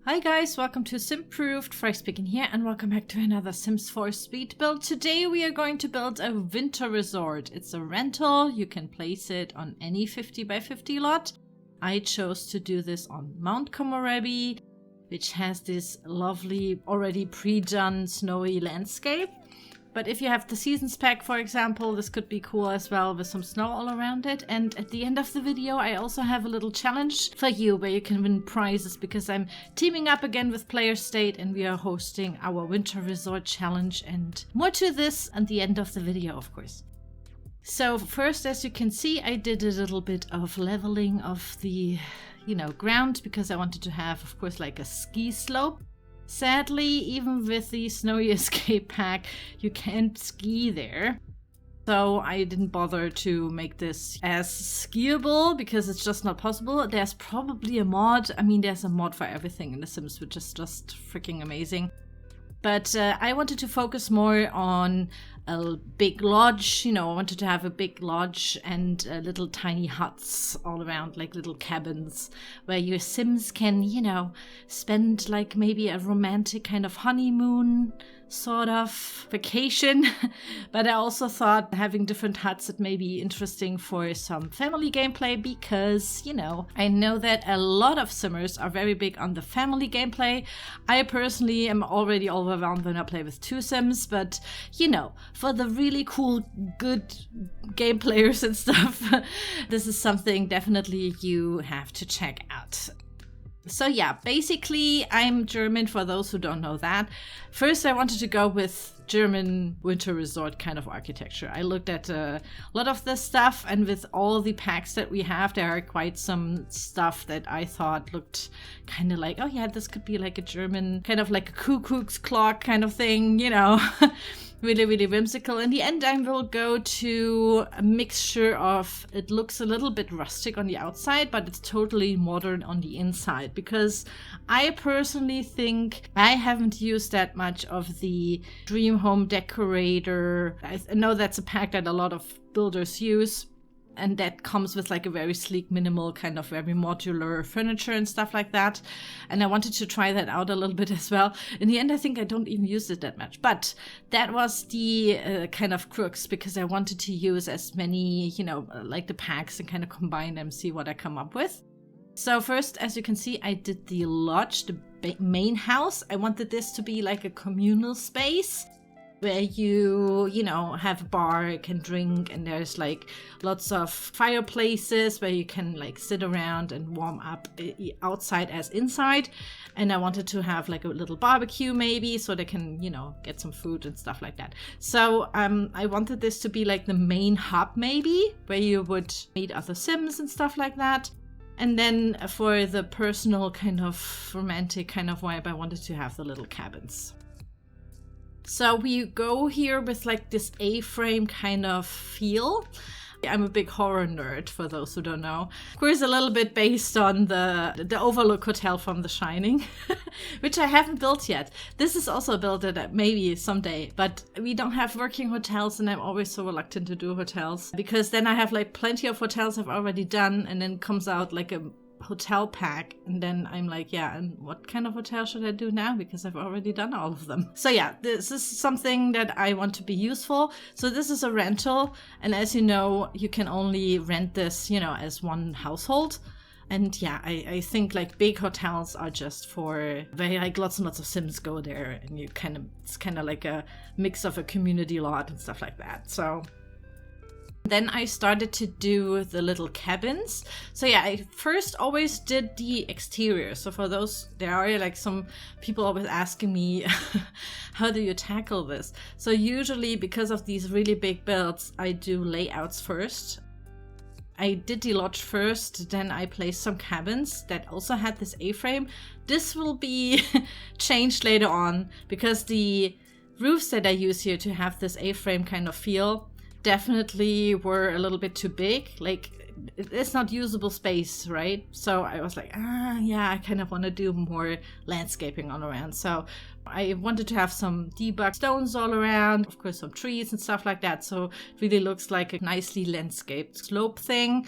Hi guys, welcome to Simproved, Fry speaking here, and welcome back to another Sims 4 speed build. Today we are going to build a winter resort. It's a rental, you can place it on any 50 by 50 lot. I chose to do this on Mount Komorebi, which has this lovely, already pre-done snowy landscape. But if you have the seasons pack, for example, this could be cool as well with some snow all around it. And at the end of the video, I also have a little challenge for you where you can win prizes because I'm teaming up again with Player State and we are hosting our winter resort challenge, and more to this at the end of the video, of course. So first, as you can see, I did a little bit of leveling of the, ground because I wanted to have, of course, like a ski slope. Sadly, even with the Snowy Escape pack, you can't ski there. So I didn't bother to make this as skiable because it's just not possible. There's probably a mod. I mean, there's a mod for everything in The Sims, which is just freaking amazing. But I wanted to focus more on a big lodge. I wanted to have a big lodge and little tiny huts all around, like little cabins where your Sims can, spend like maybe a romantic kind of honeymoon sort of vacation. But I also thought having different huts, it may be interesting for some family gameplay because, I know that a lot of Simmers are very big on the family gameplay. I personally am already overwhelmed when I play with 2 Sims, but, for the really cool, good game players and stuff, this is something definitely you have to check out. So yeah, basically I'm German for those who don't know that. First I wanted to go with German winter resort kind of architecture. I looked at a lot of this stuff, and with all the packs that we have, there are quite some stuff that I thought looked kind of like, oh yeah, this could be like a German, kind of like a cuckoo's clock kind of thing, really, really whimsical. In the end, I will go to a mixture of, it looks a little bit rustic on the outside, but it's totally modern on the inside, because I personally think I haven't used that much of the Dream Home Decorator. I know that's a pack that a lot of builders use, and that comes with like a very sleek, minimal, kind of very modular furniture and stuff like that. And I wanted to try that out a little bit as well. In the end, I think I don't even use it that much. But that was the kind of crux, because I wanted to use as many, like the packs and kind of combine them, see what I come up with. So first, as you can see, I did the lodge, the main house. I wanted this to be like a communal space where you have a bar, can drink, and there's like lots of fireplaces where you can like sit around and warm up outside as inside. And I wanted to have like a little barbecue maybe, so they can, get some food and stuff like that. So I wanted this to be like the main hub maybe, where you would meet other Sims and stuff like that. And then for the personal kind of romantic kind of vibe, I wanted to have the little cabins. So we go here with like this A-frame kind of feel. I'm a big horror nerd, for those who don't know. Of course, a little bit based on the Overlook Hotel from The Shining, which I haven't built yet. This is also built maybe someday, but we don't have working hotels, and I'm always so reluctant to do hotels because then I have like plenty of hotels I've already done, and then comes out like a hotel pack, and then I'm like, yeah, and what kind of hotel should I do now, because I've already done all of them. So yeah, this is something that I want to be useful. So this is a rental, and as you know, you can only rent this as one household. And yeah, I think like big hotels are just for very like lots and lots of Sims go there, and it's kind of like a mix of a community lot and stuff like that. So then I started to do the little cabins. So yeah, I first always did the exterior. So for those, there are like some people always asking me, how do you tackle this? So usually because of these really big builds, I do layouts first. I did the lodge first, then I placed some cabins that also had this A-frame. This will be changed later on because the roofs that I use here to have this A-frame kind of feel definitely were a little bit too big. Like, it's not usable space, right? So I was like, yeah, I kind of want to do more landscaping all around. So I wanted to have some debug stones all around, of course some trees and stuff like that, so it really looks like a nicely landscaped slope thing.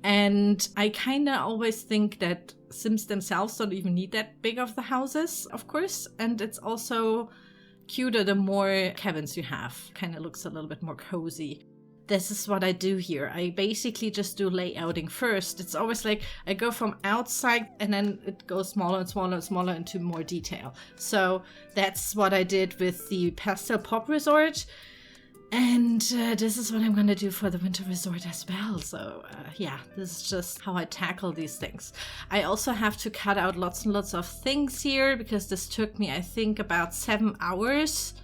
And I kind of always think that Sims themselves don't even need that big of the houses, of course. And it's also cuter the more cabins you have. Kind of looks a little bit more cozy. This is what I do here. I basically just do layouting first. It's always like I go from outside and then it goes smaller and smaller and smaller into more detail. So that's what I did with the Pastel Pop Resort. And this is what I'm going to do for the Winter Resort as well. So yeah, this is just how I tackle these things. I also have to cut out lots and lots of things here because this took me, I think, about 7 hours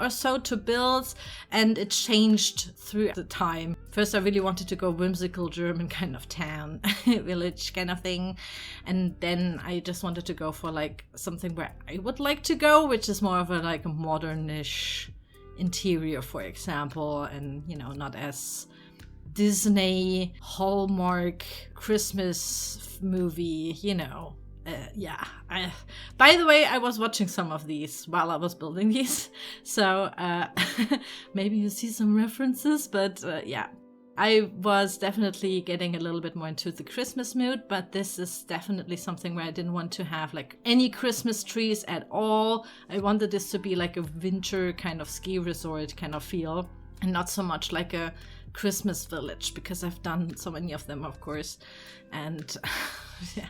or so to build, and it changed through the time. First I really wanted to go whimsical German kind of town, village kind of thing, and then I just wanted to go for like something where I would like to go, which is more of a like a modernish interior, for example, and you know, not as Disney Hallmark Christmas movie, you know. Yeah. By the way, I was watching some of these while I was building these, so maybe you see some references, but yeah. I was definitely getting a little bit more into the Christmas mood, but this is definitely something where I didn't want to have like any Christmas trees at all. I wanted this to be like a winter kind of ski resort kind of feel, and not so much like a Christmas village, because I've done so many of them, of course, and yeah,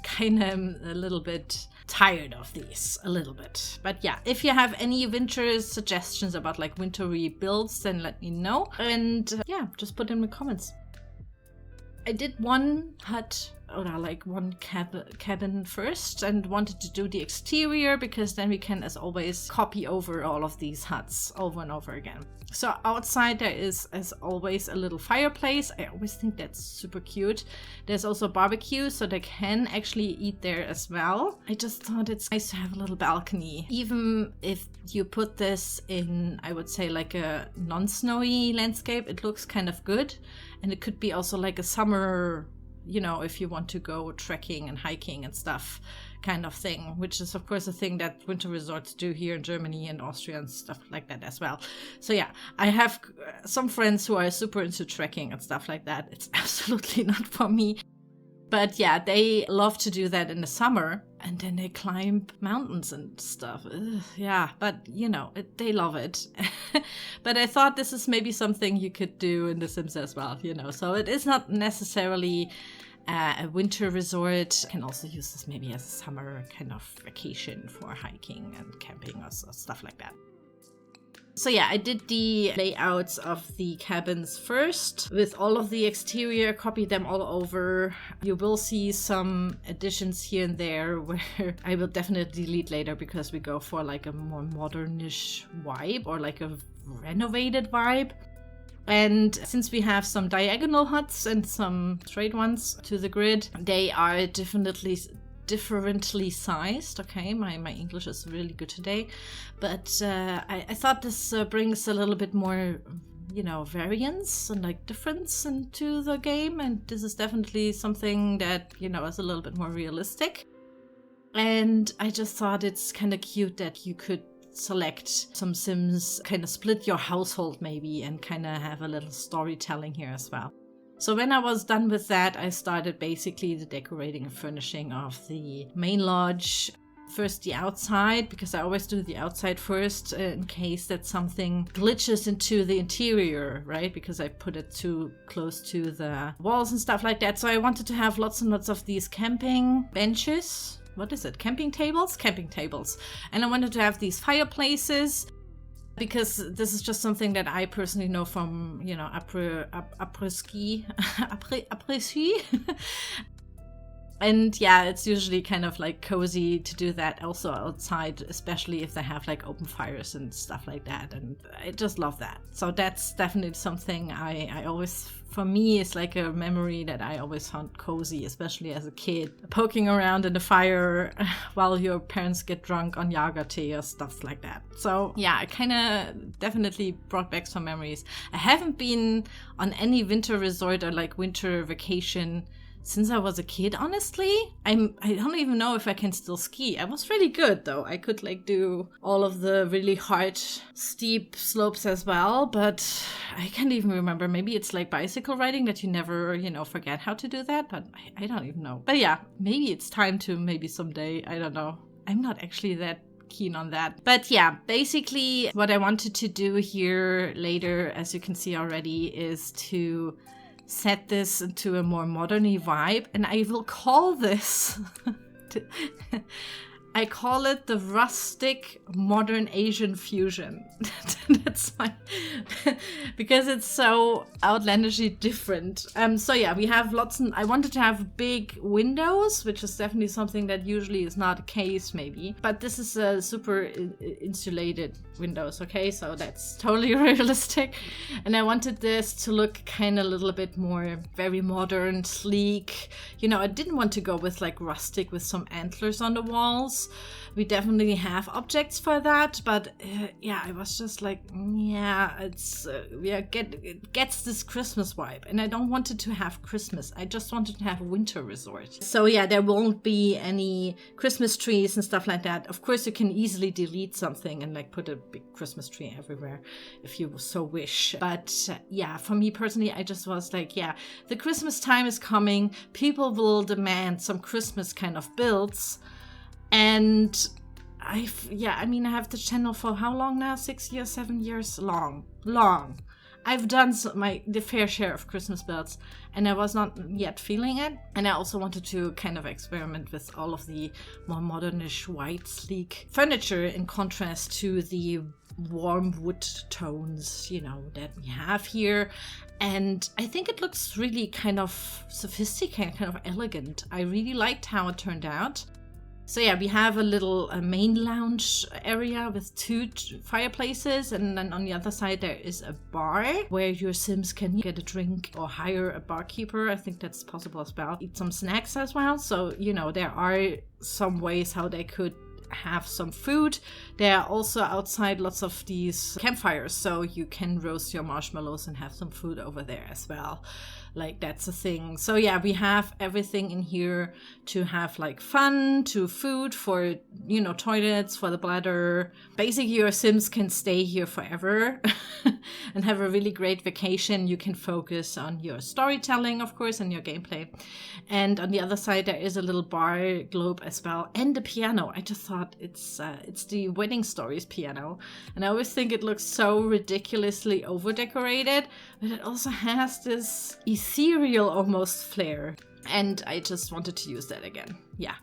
kind of a little bit tired of these, a little bit. But yeah, if you have any winter suggestions about like wintry builds, then let me know, and yeah, just put in the comments. I did one hut, or like one cabin first, and wanted to do the exterior because then we can, as always, copy over all of these huts over and over again. So outside there is, as always, a little fireplace. I always think that's super cute. There's also barbecue, so they can actually eat there as well. I just thought it's nice to have a little balcony. Even if you put this in, I would say, like a non-snowy landscape, it looks kind of good. And it could be also like a summer, you know, if you want to go trekking and hiking and stuff kind of thing, which is of course a thing that winter resorts do here in Germany and Austria and stuff like that as well. So yeah, I have some friends who are super into trekking and stuff like that. It's absolutely not for me. But yeah, they love to do that in the summer, and then they climb mountains and stuff. Ugh, yeah, but you know, they love it. But I thought this is maybe something you could do in The Sims as well, you know. So it is not necessarily a winter resort. You can also use this maybe as a summer kind of vacation for hiking and camping or stuff like that. So yeah, I did the layouts of the cabins first with all of the exterior, copied them all over. You will see some additions here and there where I will definitely delete later because we go for like a more modernish vibe or like a renovated vibe. And since we have some diagonal huts and some straight ones to the grid, they are differently sized. Okay, my English is really good today, but I thought this brings a little bit more, you know, variance and like difference into the game, and this is definitely something that, you know, is a little bit more realistic. And I just thought it's kind of cute that you could select some Sims, kind of split your household maybe, and kind of have a little storytelling here as well. So when I was done with that, I started basically the decorating and furnishing of the main lodge. First the outside, because I always do the outside first in case that something glitches into the interior, right? Because I put it too close to the walls and stuff like that. So I wanted to have lots and lots of these camping benches. What is it? Camping tables? Camping tables. And I wanted to have these fireplaces, because this is just something that I personally know from, you know, après-ski. And yeah, it's usually kind of like cozy to do that also outside, especially if they have like open fires and stuff like that. And I just love that. So that's definitely something I always, for me, it's like a memory that I always found cozy, especially as a kid, poking around in the fire while your parents get drunk on Jager tea or stuff like that. So yeah, it kind of definitely brought back some memories. I haven't been on any winter resort or like winter vacation since I was a kid, honestly. I don't even know if I can still ski. I was really good though. I could like do all of the really hard steep slopes as well, but I can't even remember. Maybe it's like bicycle riding that you never, forget how to do that, but I don't even know. But yeah, maybe it's time to, maybe someday, I don't know. I'm not actually that keen on that. But yeah, basically what I wanted to do here later, as you can see already, is to set this into a more modern-y vibe, and I will call this I call it the rustic modern Asian fusion. That's my because it's so outlandishly different. So yeah, we have lots, and I wanted to have big windows, which is definitely something that usually is not the case, maybe. But this is a super insulated windows, okay? So that's totally realistic. And I wanted this to look kind of a little bit more very modern, sleek. I didn't want to go with like rustic with some antlers on the walls. We definitely have objects for that, but yeah, I was just like, yeah, it's it gets this Christmas vibe, and I don't want it to have Christmas. I just wanted to have a winter resort. So yeah, there won't be any Christmas trees and stuff like that. Of course, you can easily delete something and like put a big Christmas tree everywhere if you so wish. But yeah, for me personally, I just was like, yeah, the Christmas time is coming. People will demand some Christmas kind of builds. And I have the channel for how long now? 6 years, 7 years? Long. I've done the fair share of Christmas builds, and I was not yet feeling it. And I also wanted to kind of experiment with all of the more modernish, white, sleek furniture in contrast to the warm wood tones, that we have here. And I think it looks really kind of sophisticated, kind of elegant. I really liked how it turned out. So yeah, we have a little main lounge area with 2 fireplaces, and then on the other side there is a bar where your Sims can get a drink or hire a barkeeper. I think that's possible as well. Eat some snacks as well. So, there are some ways how they could have some food. There are also outside lots of these campfires, so you can roast your marshmallows and have some food over there as well. Like, that's a thing. So yeah, we have everything in here to have like fun, to food, for, toilets, for the bladder. Basically, your Sims can stay here forever and have a really great vacation. You can focus on your storytelling, of course, and your gameplay. And on the other side, there is a little bar globe as well, and a piano. I just thought it's the Wedding Stories piano. And I always think it looks so ridiculously over-decorated, but it also has this ethereal almost flair, and I just wanted to use that again. Yeah.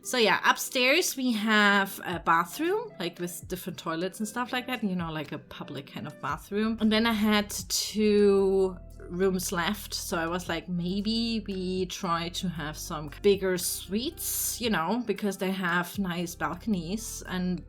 So yeah, upstairs we have a bathroom, like with different toilets and stuff like that, like a public kind of bathroom. And then I had 2 rooms left, so I was like, maybe we try to have some bigger suites, because they have nice balconies, and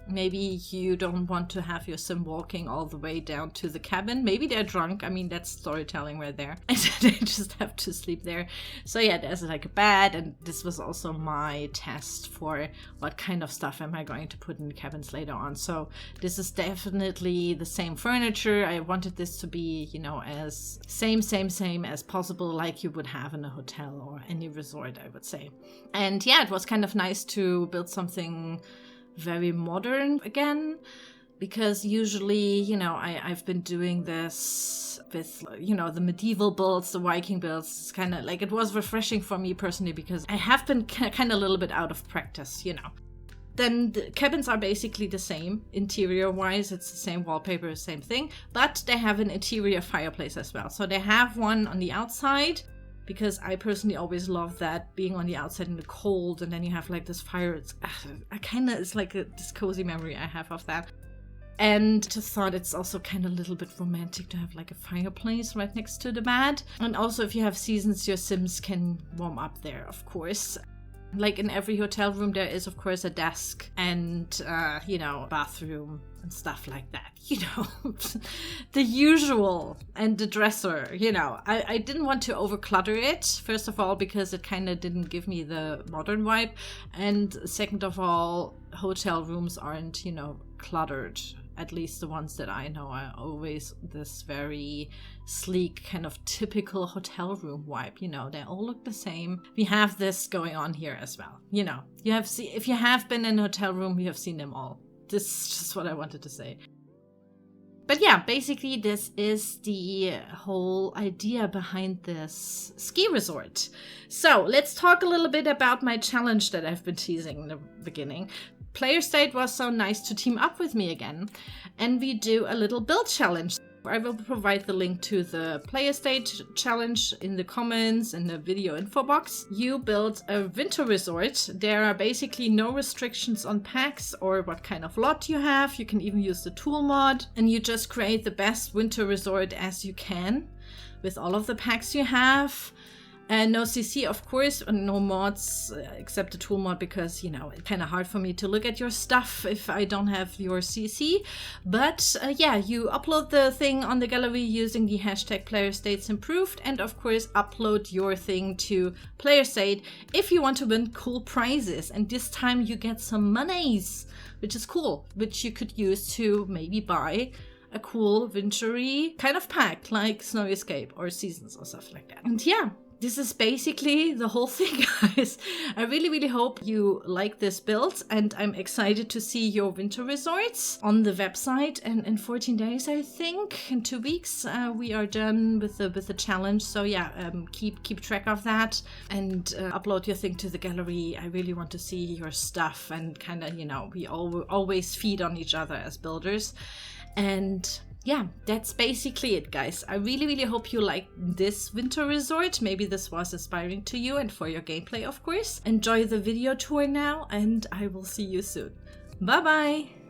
maybe you don't want to have your Sim walking all the way down to the cabin. Maybe they're drunk. I mean, that's storytelling right there. And they just have to sleep there. So yeah, there's like a bed, and this was also my test for what kind of stuff am I going to put in the cabins later on. So this is definitely the same furniture. I wanted this to be, as same as possible, like you would have in a hotel or any resort, I would say. And yeah, it was kind of nice to build something very modern again, because usually, I've been doing this with, the medieval builds, the Viking builds. It's kind of like, it was refreshing for me personally, because I have been kind of a little bit out of practice, Then the cabins are basically the same interior wise. It's the same wallpaper, same thing, but they have an interior fireplace as well. So they have one on the outside, because I personally always love that, being on the outside in the cold, and then you have like this fire. It's like this cozy memory I have of that. And just thought it's also kind of a little bit romantic to have like a fireplace right next to the bed. And also, if you have seasons, your Sims can warm up there, of course. Like in every hotel room, there is, of course, a desk and, bathroom and stuff like that. The usual, and the dresser, I didn't want to overclutter it, first of all, because it kind of didn't give me the modern vibe. And second of all, hotel rooms aren't, cluttered at least the ones that I know, are always this very sleek, kind of typical hotel room vibe. You know, they all look the same. We have this going on here as well. You know, if you have been in a hotel room, you have seen them all. This is just what I wanted to say. But yeah, basically this is the whole idea behind this ski resort. So let's talk a little bit about my challenge that I've been teasing in the beginning. Player State was so nice to team up with me again, and we do a little build challenge. I will provide the link to the Player State challenge in the comments in the video info box. You build a winter resort. There are basically no restrictions on packs or what kind of lot you have. You can even use the tool mod, and you just create the best winter resort as you can with all of the packs you have. And no CC, of course, and no mods except the tool mod, because, you know, it's kind of hard for me to look at your stuff if I don't have your CC. But yeah, you upload the thing on the gallery using the hashtag #PlayerStatesImproved, and of course upload your thing to PlayerState if you want to win cool prizes. And this time you get some monies, which is cool, which you could use to maybe buy a cool wintry kind of pack like Snowy Escape or Seasons or stuff like that. And yeah, this is basically the whole thing, guys. I really hope you like this build, and I'm excited to see your winter resorts on the website. And in 14 days, I think, in 2 weeks, we are done with the challenge. So yeah, keep track of that and upload your thing to the gallery. I really want to see your stuff, and kind of, you know, we always feed on each other as builders. And yeah, that's basically it, guys. I really hope you like this winter resort. Maybe this was inspiring to you and for your gameplay, of course. Enjoy the video tour now, and I will see you soon. Bye bye!